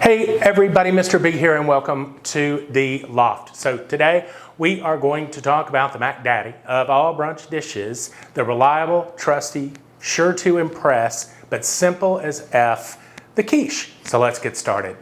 Hey everybody, Mr. Big here and welcome to the Loft. So today we are going to talk about the Mac Daddy of all brunch dishes, the reliable, trusty, sure to impress, but simple as F, the quiche. So let's get started.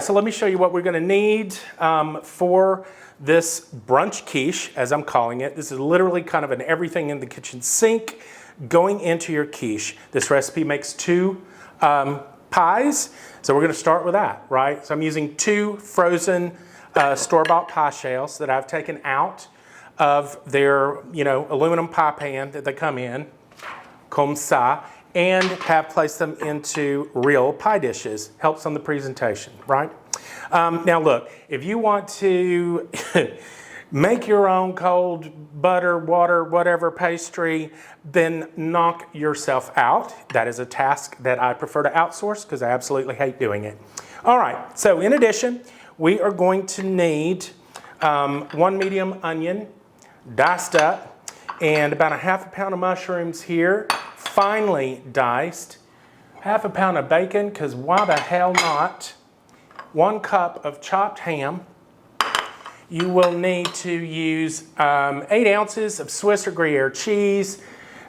So let me show you what we're going to need for this brunch quiche, as I'm calling it. This is literally kind of an everything in the kitchen sink going into your quiche. This recipe makes two pies, so we're going to start with that, right? So I'm using two frozen store-bought pie shells that I've taken out of their, aluminum pie pan that they come in, comme ça, and have placed them into real pie dishes. Helps on the presentation, right? Now look, if you want to make your own cold butter, water, whatever pastry, then knock yourself out. That is a task that I prefer to outsource because I absolutely hate doing it. All right, so in addition, we are going to need one medium onion, diced up, and about a half a pound of mushrooms here, finely diced, half a pound of bacon, because why the hell not, 1 cup of chopped ham. You will need to use 8 ounces of Swiss or Gruyere cheese,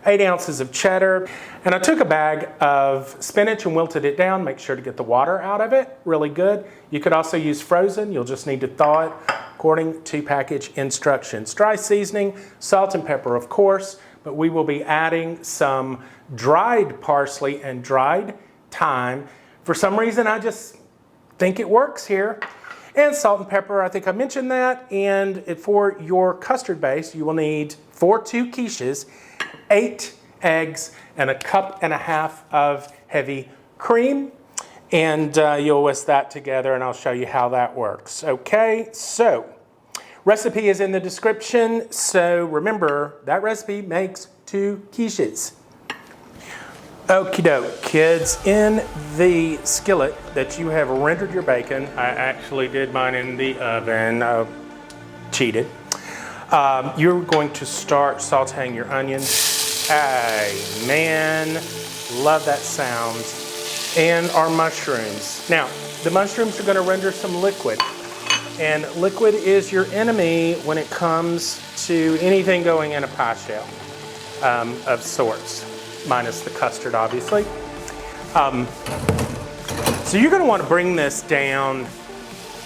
8 ounces of cheddar, and I took a bag of spinach and wilted it down. Make sure to get the water out of it, really good. You could also use frozen. You'll just need to thaw it according to package instructions. Dry seasoning, salt and pepper, of course, but we will be adding some dried parsley and dried thyme. For some reason, I just think it works here. And salt and pepper, I think I mentioned that. And for your custard base, you will need, for 2 quiches, 8 eggs and 1.5 cups of heavy cream. And you'll whisk that together and I'll show you how that works. Okay, so recipe is in the description. So remember, that recipe makes 2 quiches. Okie doke, kids, in the skillet that you have rendered your bacon, I actually did mine in the oven, cheated. You're going to start sauteing your onions. Man, love that sound. And our mushrooms. Now, the mushrooms are gonna render some liquid. And liquid is your enemy when it comes to anything going in a pie shell of sorts. Minus the custard, obviously. So you're going to want to bring this down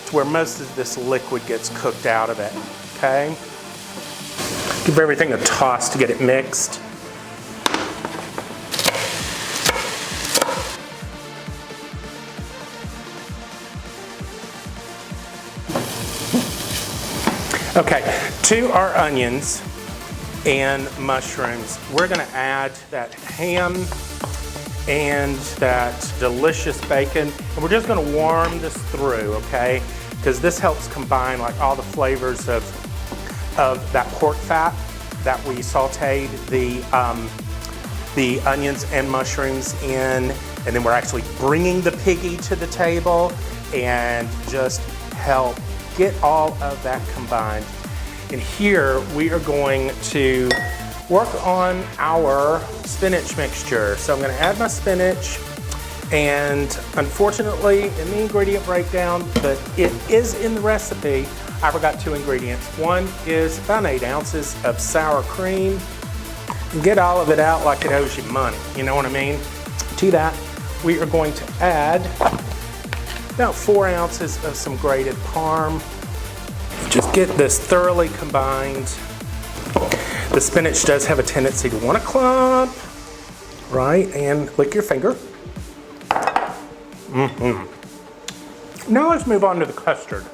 to where most of this liquid gets cooked out of it, okay? Give everything a toss to get it mixed. Okay, to our onions and mushrooms, we're gonna add that ham and that delicious bacon, and we're just gonna warm this through, okay? Because this helps combine like all the flavors of that pork fat that we sauteed the onions and mushrooms in, and then we're actually bringing the piggy to the table and just help get all of that combined. And here we are going to work on our spinach mixture. So I'm going to add my spinach, and unfortunately in the ingredient breakdown, but it is in the recipe, I forgot 2 ingredients. One is about 8 ounces of sour cream. And get all of it out like it owes you money, you know what I mean? To that, we are going to add about 4 ounces of some grated parm. Just get this thoroughly combined. The spinach does have a tendency to want to clump, right? And lick your finger. Now let's move on to the custard.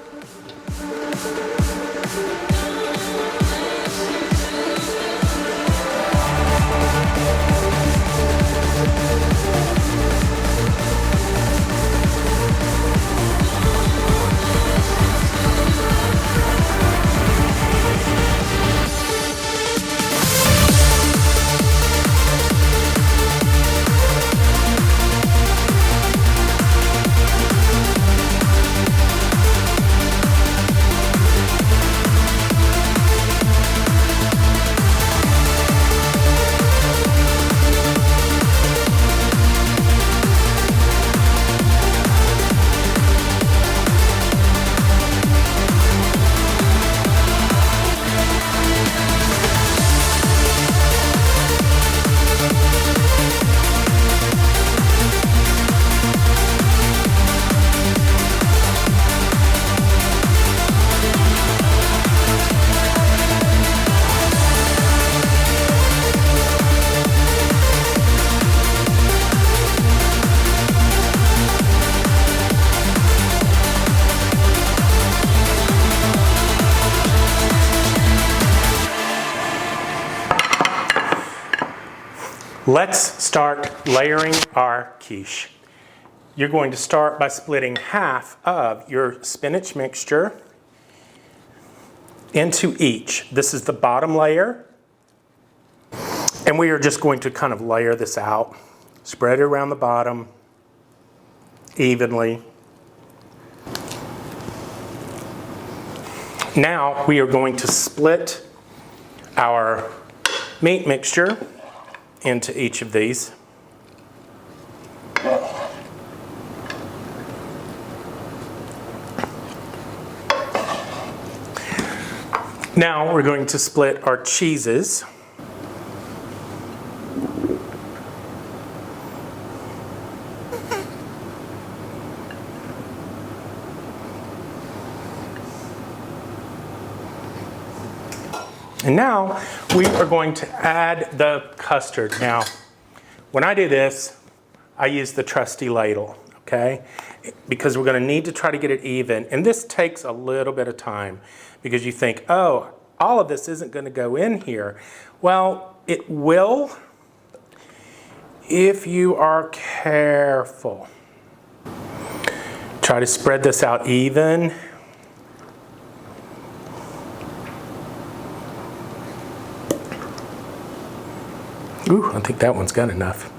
Let's start layering our quiche. You're going to start by splitting half of your spinach mixture into each. This is the bottom layer. And we are just going to kind of layer this out. Spread it around the bottom evenly. Now we are going to split our meat mixture into each of these. Now we're going to split our cheeses. And now we are going to add the custard. Now, when I do this, I use the trusty ladle, okay? Because we're going to need to try to get it even. And this takes a little bit of time because you think, oh, all of this isn't going to go in here. Well, it will if you are careful. Try to spread this out even. Ooh, I think that one's got enough.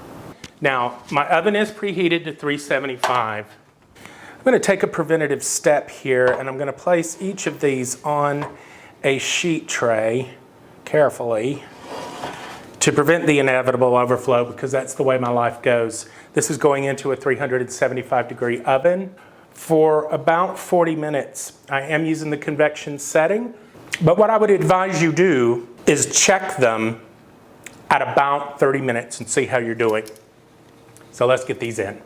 Now, my oven is preheated to 375. I'm going to take a preventative step here, and I'm going to place each of these on a sheet tray carefully to prevent the inevitable overflow, because that's the way my life goes. This is going into a 375-degree oven for about 40 minutes. I am using the convection setting, but what I would advise you do is check them at about 30 minutes and see how you're doing. So let's get these in.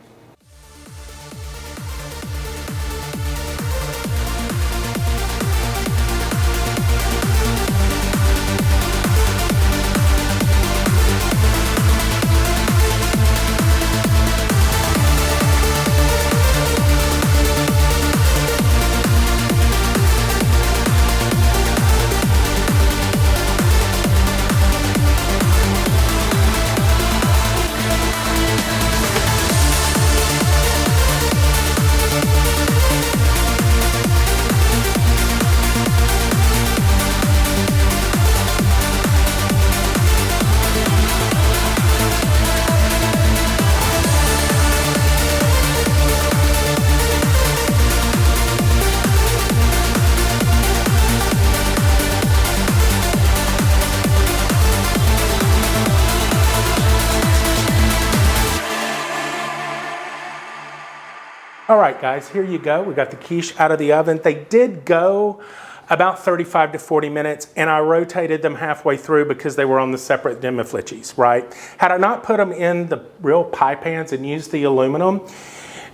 All right, guys, here you go. We got the quiche out of the oven. They did go about 35 to 40 minutes, and I rotated them halfway through because they were on the separate demi-flitches, right? Had I not put them in the real pie pans and used the aluminum,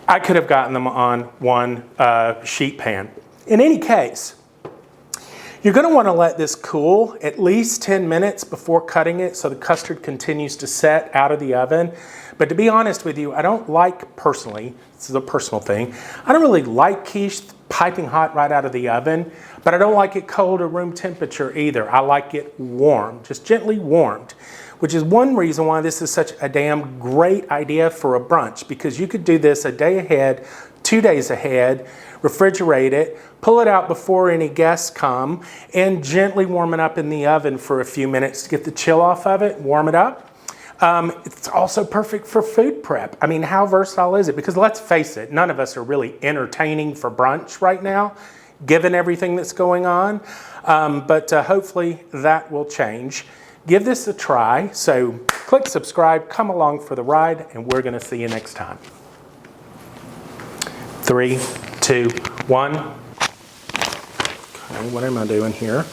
I could have gotten them on one sheet pan. In any case, you're going to want to let this cool at least 10 minutes before cutting it so the custard continues to set out of the oven. But to be honest with you, I don't like, personally, this is a personal thing, I don't really like quiche piping hot right out of the oven, but I don't like it cold or room temperature either. I like it warm, just gently warmed, which is one reason why this is such a damn great idea for a brunch, because you could do this a day ahead, 2 days ahead, refrigerate it, pull it out before any guests come, and gently warm it up in the oven for a few minutes to get the chill off of it, warm it up. It's also perfect for food prep. I mean, how versatile is it? Because let's face it, none of us are really entertaining for brunch right now, given everything that's going on. But hopefully that will change. Give this a try. So click subscribe, come along for the ride, and we're going to see you next time. 3, 2, 1. Okay, what am I doing here?